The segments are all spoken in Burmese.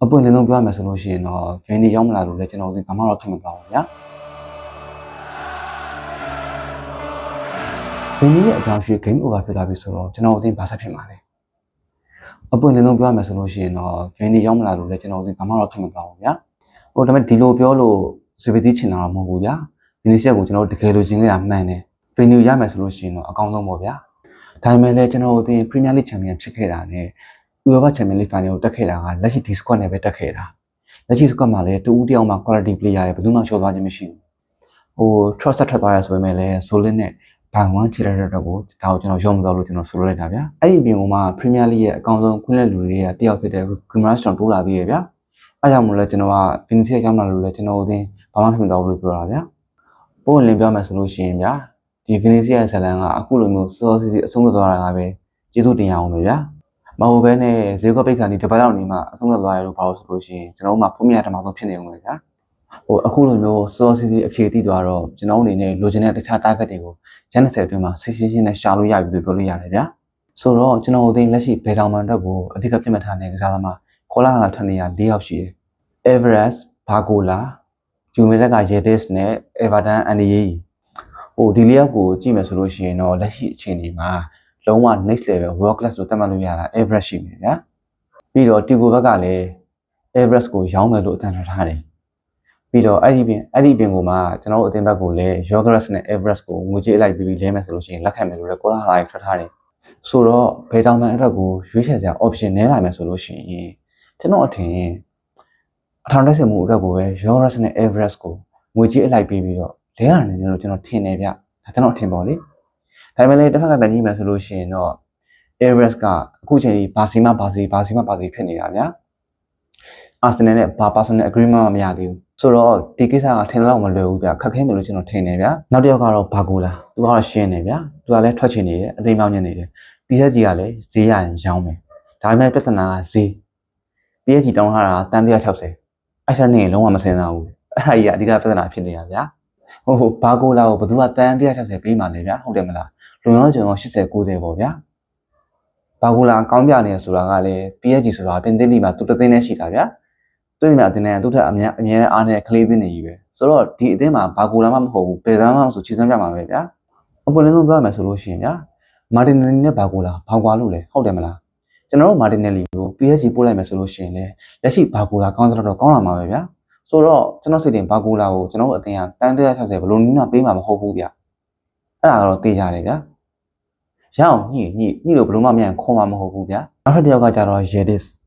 အပွင့်လင်းဆုံးပြောရမယ်ဆိုလို့ရှိရင်တော့ Vini ရောက်မလာလို့လည်းကျွန်တော်တို့ဘာမှတော့ဖြစ်မသွားဘူးဗျာ Vini ရဲ့အကြောင်းရှိ game over ဖြစ်သွားပြီဆိုတော့ကျွန်တော်တို့ဘာဆက်ဖြစ်မှာလဲအပွင့်လင်းဆုံးပြောရမယ်ဆိုလို့ရှိရင်တော့ Vini ရောက်မလာလို့လည်းကျွန်တော်တို့ဘာမှတော့ဖြစ်မသွားဘူးဗျာဟိုဒါပေမဲ့ဒီလိုပြောလို့စပီတိချင်တာတော့မဟုတ်ဘူးဗျာ Vini ဆက်ကိုကျွန်တော်တို့တကယ်လို့ချင်းခဲ့တာမှန်တယ် Vini ရမယ်ဆိုလို့ရှိရင်တော့အကောင်းဆုံးပေါ့ဗျာဒါပေမဲ့လည်းကျွန်တော်တို့ Premier League Champion ဖြစ်ခဲ့တာနဲ့ဥရောပ Champion League Final ကိုတက်ခဲ့တာကလက်ရှိဒီ squad နဲ့ပဲတက်ခဲ့တာလက်ရှိ squad မှာလည်းတူဦးတယောက်မှ quality player ရဲ့ဘယ်သူမှရှော့သွားခြင်းမရှိဘူးဟို trust ဆက်ထွက်သွားရဆိုပေမဲ့လည်း Solid နဲ့ဘန်ဝမ်ချီရတဲ့တော့ကိုဒါကိုကျွန်တော်ရုံမတော့လို့ကျွန်တော်ဆိုလိုက်တာဗျာအဲ့ဒီအပြင်ကမှ Premier League ရဲ့အကောင်းဆုံးခွင့်လက်လူတွေကတယောက်ဖြစ်တဲ့ Gumrashton တိုးလာသေးရဲ့ဗျာအားကြောင့်မလို့ကျွန်တော်က Vini ရဲ့ကြောင်းလာလို့လည်းကျွန်တော်တို့ဘာမှဖြစ်မတော့ဘူးလို့ပြောတာဗျာပို့လင်းပြောမယ်ဆိုလို့ရှိရင်ဗျာဒီ Vini ရဲ့ဇလန်ကအခုလိုမျိုးစောစီစီအဆုံးသတ်သွားတာကပဲကျေးဇူးတင်ရအောင်ပဲဗျာမဟုတ်ဘဲနဲ့ဈေးကွက်ပိတ်ခါနေတစ်ပတ်လောက်နေမှအဆုံးသတ်သွားရလို့ဘာလို့ဆိုလို့ရှိရင်ကျွန်တော်တို့မှဖုန်းမြတ်တမဆုံးဖြစ်နေအောင်ပဲဗျာဟိုအခုလိုမျိုးစောစီစီအဖြေတိသွားတော့ကျွန်တော်အနေနဲ့လိုချင်တဲ့တခြား target တွေကိုဂျန်20အတွင်းမှာစစ်ရှင်းနဲ့ရှာလို့ရပြီလို့ပြောလို့ရတယ်ဗျာဆိုတော့ကျွန်တော်တို့လက်ရှိဘယ်တောင်မှန်အတွက်ကိုအဓိကပြတ်မှတ်ထားတဲ့ကစားသမားခေါ်လာထနေရ၄ယောက်ရှိတယ် Everest Bagola ဂျူမီလက်က Yedis နဲ့ Everton Andy ဟိုဒီ၄ယောက်ကိုကြည့်မယ်ဆိုလို့ရှိရင်တော့လက်ရှိအခြေအနေမှာလုံးဝ next level world class လို့သတ်မှတ်လို့ရတာ Everest ရှိမယ်ဗျာပြီးတော့ Tigo ဘက်ကလည်း Everest ကိုရောင်းမယ်လို့အတန်ထားတယ်ပြီးတော့အဲ့ဒီပြင်ကိုမှကျွန်တော်တို့အသင်းဘက်ကိုလည်း Yogres နဲ့ Everest ကိုငွေကြေးအလိုက်ပြီးလဲမယ်ဆိုလို့ရှိရင်လက်ခံမယ်လို့လည်းကိုလာလာထွက်ထားတယ်ဆိုတော့ဘယ်တောင်မှအဲ့အတွက်ကိုရွေးချယ်စရာ option နည်းလာမယ်ဆိုလို့ရှိရင်ကျွန်တော်အထင်အထောင်တက်စမှုအတွက်ကိုပဲ Yogres နဲ့ Everest ကိုငွေကြေးအလိုက်ပြီးတော့လဲရနေတယ်လို့ကျွန်တော်ထင်တယ်ဗျဒါကျွန်တော်အထင်ပေါ့လေဒါပေမဲ့လည်းတစ်ဖက်ကပြန်ကြည့်မယ်ဆိုလို့ရှိရင်တော့ Everest ကအခုချိန်ကြီးဘာစီဖြစ်နေတာဗျာ Arsenal နဲ့ဘာ personal agreement မရသေးဘူးဆိုတော့ဒီကိစ္စကထင်လောက်မလွယ်ဘူးဗျခက်ခဲမယ်လို့ကျွန်တော်ထင်တယ်ဗျနောက်တစ်ယောက်ကတော့ဘာကူလာသူကတော့ရှင်းတယ်ဗျသူကလည်းထွက်ချင်နေတယ်အသိမောင်းညင်နေတယ် PSG ကလည်းဈေးရရင်ရောင်းမယ်ဒါပေမဲ့ပြဿနာကဈေး PSG တောင်းထားတာတန်160အဲ့ချက်နဲ့လုံးဝမစင်စားဘူးအဲ့ဒါကြီးကအဓိကပြဿနာဖြစ်နေတာဗျဟိုဘာကူလာကိုဘယ်သူကတန်160ပေးမှလဲဗျဟုတ်တယ်မလားလုံရောကျွန်တော်80 90ပေါ့ဗျာဘာကူလာကောင်းပြနေဆိုတာကလည်း PSG ဆိုတာပင်သစ်လီမှာသူတသိန်းနဲ့ရှိတာဗျာတွေ့နေတဲ့အတင်းနဲ့သူ့ထက်အမြဲအားနဲ့ကလေးသင်းနေကြီးပဲဆိုတော့ဒီအတင်းမှာဘာကူလာမှမဟုတ်ဘူးပေစမ်းမှမဆိုခြေစမ်းပြမှာပဲဗျာအပေါ်လင်းဆုံးပြောရမယ်ဆိုလို့ရှိရင်ဗျာမာတင်နယ်လီနဲ့ဘာကူလာဘာကွာလို့လဲဟုတ်တယ်မလားကျွန်တော်တို့မာတင်နယ်လီကို PSG ပို့လိုက်မယ်ဆိုလို့ရှိရင်လည်းလက်ရှိဘာကူလာကောင်းတော့ကောင်းလာမှာပဲဗျာဆိုတော့ကျွန်တော်စိတ်တင်ဘာကူလာကိုကျွန်တော်တို့အတင်းကတန်160ဘယ်လိုနည်းမှပေးမှာမဟုတ်ဘူးဗျာအဲ့ဒါကတော့သိကြတယ်ဗျာရအောင်ညှိလို့ဘယ်လိုမှမရခေါ်မှာမဟုတ်ဘူးဗျာနောက်ထပ်တစ်ယောက်ကကြတော့ Yedis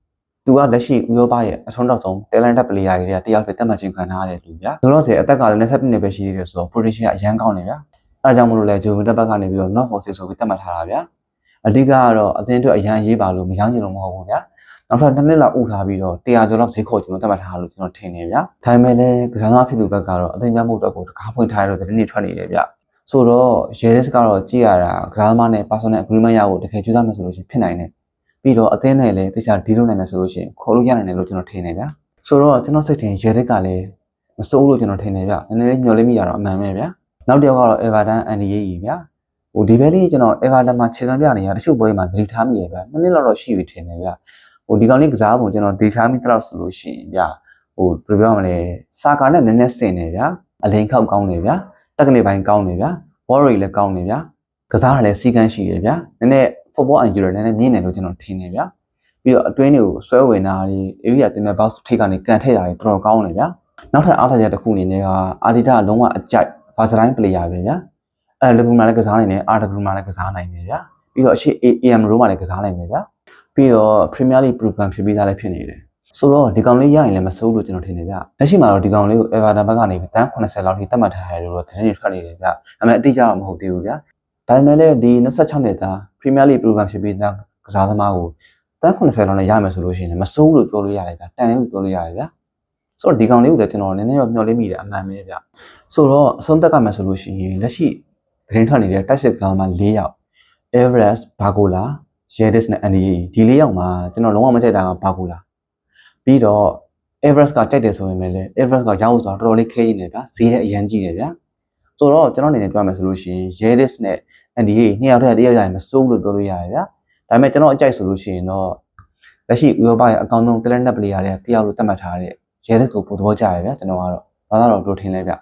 သူကလက်ရှိဥရောပရဲ့အဆုံးတော့ဆုံး talented player တွေကတယောက်ပဲတက်မှတ်ခြင်းခံထားရတယ်လူဗျာ။လို့ဆိုအသက်ကလည်း22နှစ်ပဲရှိသေးတယ်ဆိုတော့ potential အရန်ကောင်းနေဗျာ။အဲဒါကြောင့်မလို့လဲဂျိုဗင်တက်ဘက်ကနေပြီးတော့ not for sale ဆိုပြီးတက်မှတ်ထားတာဗျာ။အဓိကကတော့အသင်းအတွက်အရန်ရေးပါလို့မရောင်းချင်လို့မဟုတ်ဘူးဗျာ။နောက်ထပ်2နှစ်လောက်ဥထားပြီးတော့100ကျော်လောက်ဈေးခေါ်ကျွန်တော်တက်မှတ်ထားလို့ကျွန်တော်ထင်နေဗျာ။ဒါပေမဲ့လည်းကစားသမားဖြစ်သူဘက်ကတော့အသင်းများမှုအတွက်ကိုတကားဖွင့်ထားရလို့သတင်းတွေထွက်နေတယ်ဗျ။ဆိုတော့ Yeris ကတော့ကြည့်ရတာကစားသမားနဲ့ personal agreement ရဖို့တကယ်ကြိုးစားမယ်ဆိုလို့ရှိရင်ဖြစ်နိုင်တယ်။ပြီးတော့အသင်းနဲ့လည်းတခြားဒီလိုနိုင်မယ်ဆိုလို့ရှိရင်ခေါ်လို့ရနိုင်တယ်လို့ကျွန်တော်ထင်တယ်ဗျာဆိုတော့ကျွန်တော်စိတ်ထင်ရဲတဲ့ကလည်းမစိုးလို့ကျွန်တော်ထင်တယ်ဗျနည်းနည်းလေးမျောလေးမိရတော့အမှန်ပဲဗျာနောက်တစ်ယောက်ကတော့ Everton Andy ဗျာဟိုဒီဘက်လေးကျွန်တော် Everton မှာခြေစမ်းပြနေရတချို့ပွဲမှာသတိထားမိရဗျာနှစ်နှစ်လောက်တော့ရှိပြီထင်တယ်ဗျာဟိုဒီကောင်လေးကစားပုံကျွန်တော်ဒေချာမိတော့ဆိုလို့ရှိရင်ဗျာဟိုဘယ်လိုပြောမလဲစာကာနဲ့နည်းနည်းစင်နေဗျာအလိန်ခောက်ကောင်းနေဗျာတက်ကနေပိုင်းကောင်းနေဗျာဘောရီလည်းကောင်းနေဗျာကစားရလည်းစီကန်းရှိတယ်ဗျာနည်းနည်းfootball and Euro နဲ့မြင်တယ်လို့ကျွန်တော်ထင်နေဗျာပြီးတော့အတွင်းတွေကိုဆွဲဝင်တာတွေ area တင်မဲ့ box ထိတ်ကနေကန်ထည့်တာတွေတော်တော်ကောင်းနေဗျာနောက်ထပ်အားသာချက်တစ်ခုအနေနဲ့ကအာဒီတာလုံးဝအကြိုက် versatile player ပဲဗျာအဲလီဗူမှာလည်းကစားနိုင်တယ် RW မှာလည်းကစားနိုင်တယ်ဗျာပြီးတော့အရှိ AM Row မှာလည်းကစားနိုင်တယ်ဗျာပြီးတော့ Premier League program ဖြစ်ပြီးသားလည်းဖြစ်နေတယ်ဆိုတော့ဒီကောင်လေးရရင်လည်းမစိုးလို့ကျွန်တော်ထင်နေဗျလက်ရှိမှာတော့ဒီကောင်လေးကို Everton ဘက်ကနေတန်း80လောက်ထိသတ်မှတ်ထားရတယ်လို့သတင်းတွေထွက်နေတယ်ဗျဒါပေမဲ့အတိအကျတော့မဟုတ်သေးဘူးဗျာဒါပေမဲ့လည်းဒီ26နှစ်သား Premier League program ဖြစ်ပြီးသားကစားသမားကိုတန်း80လောက်နဲ့ရမယ်ဆိုလို့ရှိရင်မစိုးလို့ပြောလို့ရတယ်ဗျတန်လို့ပြောလို့ရတယ်ဗျဆိုတော့ဒီကောင်လေးကိုလည်းကျွန်တော်နည်းနည်းတော့မျှော်လင့်မိတယ်အမှန်ပဲဗျဆိုတော့အဆုံးသက်ကမယ်ဆိုလို့ရှိရင်လက်ရှိသတင်းထွက်နေတဲ့တိုက်စစ်ကစားသမား၄ယောက် Everest Bagola Yedis နဲ့ Andy ဒီ၄ယောက်မှာကျွန်တော်လုံးဝမကြိုက်တာက Bagolaပြီးတော့ Everest ကကြိုက်တယ်ဆိုရင်လည်း Everest ကရောက်ဆိုတာတော်တော်လေးခဲရနေဗျဈေးလည်းအရန်ကြီးတယ်ဗျဆိုတော့ကျွန်တော်အနေနဲ့ပြောမယ်ဆိုလို့ရှိရင် Yedis နဲ့ Andy နှစ်ယောက်တည်းတယောက်ရရင်မစိုးလို့ပြောလို့ရတယ်ဗျဒါပေမဲ့ကျွန်တော်အကြိုက်ဆိုလို့ရှိရင်တော့ လက်ရှိဥရောပရဲ့အကောင်းဆုံးတက်လက်နက်ပလေယာတွေကတယောက်လို့သတ်မှတ်ထားတဲ့ရဲသက်ကိုပို့သဘောကျရဗျာကျွန်တော်ကတော့ဘာသာတော့တို့ထင်လဲဗျ